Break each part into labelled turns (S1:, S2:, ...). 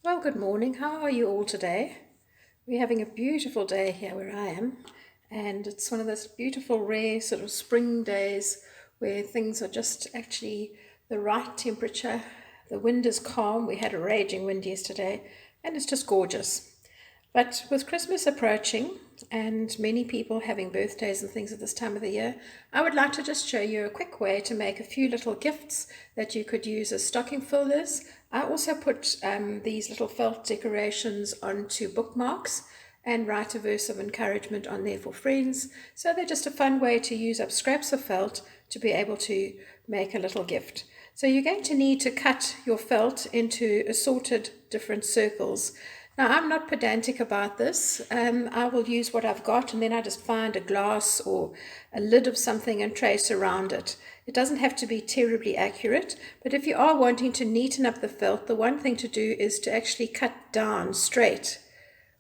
S1: Well, good morning. How are you all today? We're having a beautiful day here where I am, and it's one of those beautiful, rare sort of spring days where things are just actually the right temperature. The wind is calm. We had a raging wind yesterday, and it's just gorgeous. But with Christmas approaching and many people having birthdays and things at this time of the year, I would like to just show you a quick way to make a few little gifts that you could use as stocking fillers. I also put these little felt decorations onto bookmarks and write a verse of encouragement on there for friends. So they're just a fun way to use up scraps of felt to be able to make a little gift. So you're going to need to cut your felt into assorted different circles. Now, I'm not pedantic about this. I will use what I've got and then I just find a glass or a lid of something and trace around it. It doesn't have to be terribly accurate, but if you are wanting to neaten up the felt, the one thing to do is to actually cut down straight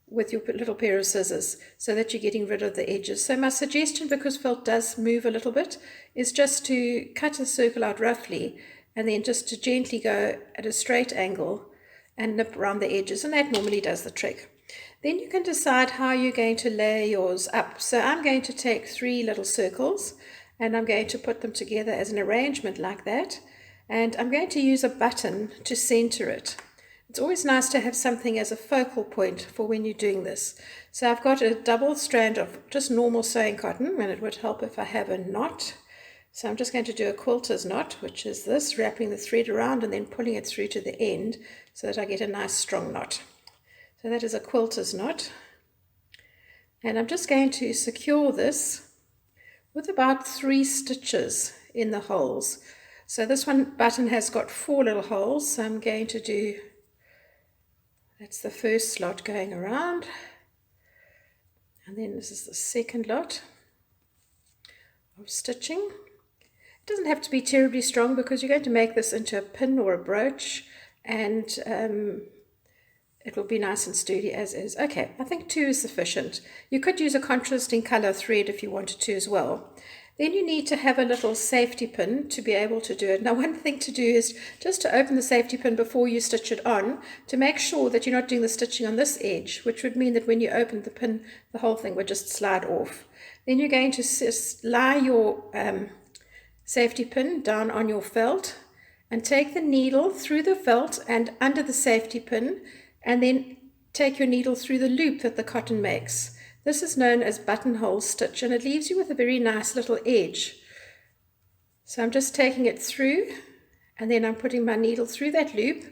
S1: with your little pair of scissors so that you're getting rid of the edges. So my suggestion, because felt does move a little bit, is just to cut a circle out roughly and then just to gently go at a straight angle and nip around the edges, and that normally does the trick. Then you can decide how you're going to layer yours up. So I'm going to take 3 little circles and I'm going to put them together as an arrangement like that, and I'm going to use a button to center it. It's always nice to have something as a focal point for when you're doing this. So I've got a double strand of just normal sewing cotton, and it would help if I have a knot. So I'm just going to do a quilter's knot, which is this, wrapping the thread around and then pulling it through to the end so that I get a nice strong knot. So that is a quilter's knot. And I'm just going to secure this with about 3 stitches in the holes. So this one button has got 4 little holes, so I'm going to do, that's the first slot going around. And then this is the second lot of stitching. It doesn't have to be terribly strong because you're going to make this into a pin or a brooch, and it will be nice and sturdy as is. Okay, I think 2 is sufficient. You could use a contrasting color thread if you wanted to as well. Then you need to have a little safety pin to be able to do it. Now, one thing to do is just to open the safety pin before you stitch it on to make sure that you're not doing the stitching on this edge, which would mean that when you open the pin, the whole thing would just slide off. Then you're going to lie your safety pin down on your felt and take the needle through the felt and under the safety pin, and then take your needle through the loop that the cotton makes. This is known as buttonhole stitch, and it leaves you with a very nice little edge. So I'm just taking it through, and then I'm putting my needle through that loop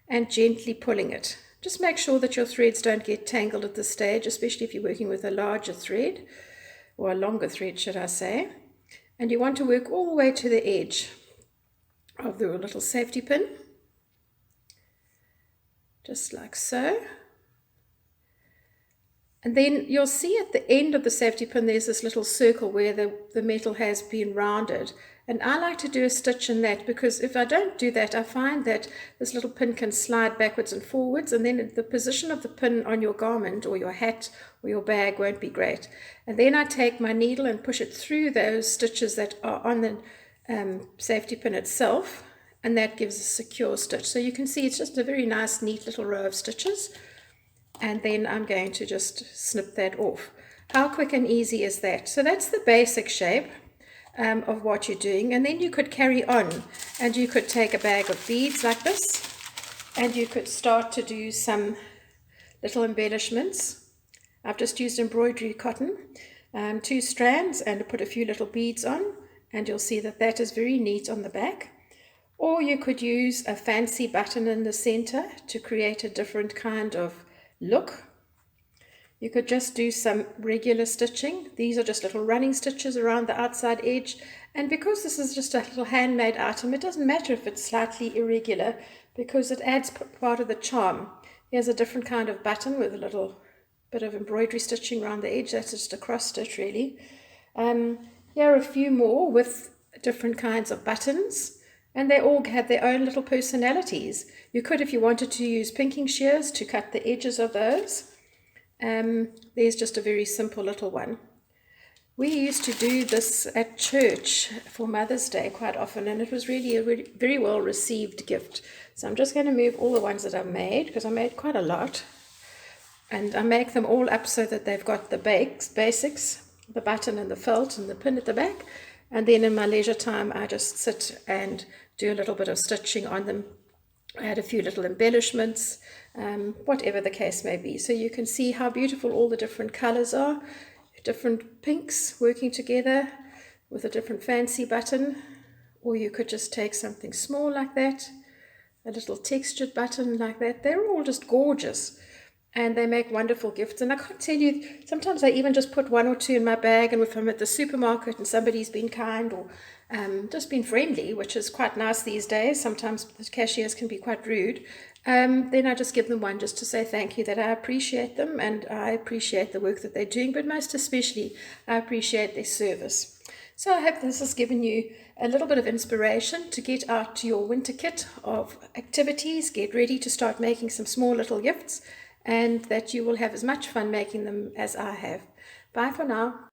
S1: and gently pulling it. Just make sure that your threads don't get tangled at this stage, especially if you're working with a larger thread, or a longer thread, should I say. And you want to work all the way to the edge of the little safety pin, just like so. And then you'll see at the end of the safety pin there's this little circle where the metal has been rounded, and I like to do a stitch in that because if I don't do that, I find that this little pin can slide backwards and forwards, and then the position of the pin on your garment or your hat or your bag won't be great. And then I take my needle and push it through those stitches that are on the safety pin itself, and that gives a secure stitch. So you can see it's just a very nice neat little row of stitches, and then I'm going to just snip that off. How quick and easy is that? So that's the basic shape of what you're doing, and then you could carry on and you could take a bag of beads like this and you could start to do some little embellishments. I've just used embroidery cotton, 2 strands, and put a few little beads on, and you'll see that that is very neat on the back. Or you could use a fancy button in the center to create a different kind of look. You could just do some regular stitching. These are just little running stitches around the outside edge, and because this is just a little handmade item, it doesn't matter if it's slightly irregular because it adds part of the charm. Here's a different kind of button with a little bit of embroidery stitching around the edge. That's just a cross stitch really. Here are a few more with different kinds of buttons, and they all have their own little personalities. You could, if you wanted to, use pinking shears to cut the edges of those. There's just a very simple little one. We used to do this at church for Mother's Day quite often, and it was really a very well received gift. So I'm just going to move all the ones that I made, because I made quite a lot. And I make them all up so that they've got the basics, the button and the felt and the pin at the back. And then in my leisure time, I just sit and do a little bit of stitching on them. I add a few little embellishments, whatever the case may be. So you can see how beautiful all the different colors are, different pinks working together with a different fancy button. Or you could just take something small like that, a little textured button like that. They're all just gorgeous. And they make wonderful gifts. And I can't tell you, sometimes I even just put one or two in my bag, and if I'm at the supermarket and somebody's been kind or just been friendly, which is quite nice these days, sometimes the cashiers can be quite rude, then I just give them one just to say thank you, that I appreciate them and I appreciate the work that they're doing, but most especially I appreciate their service. So I hope this has given you a little bit of inspiration to get out your winter kit of activities, get ready to start making some small little gifts, and that you will have as much fun making them as I have. Bye for now.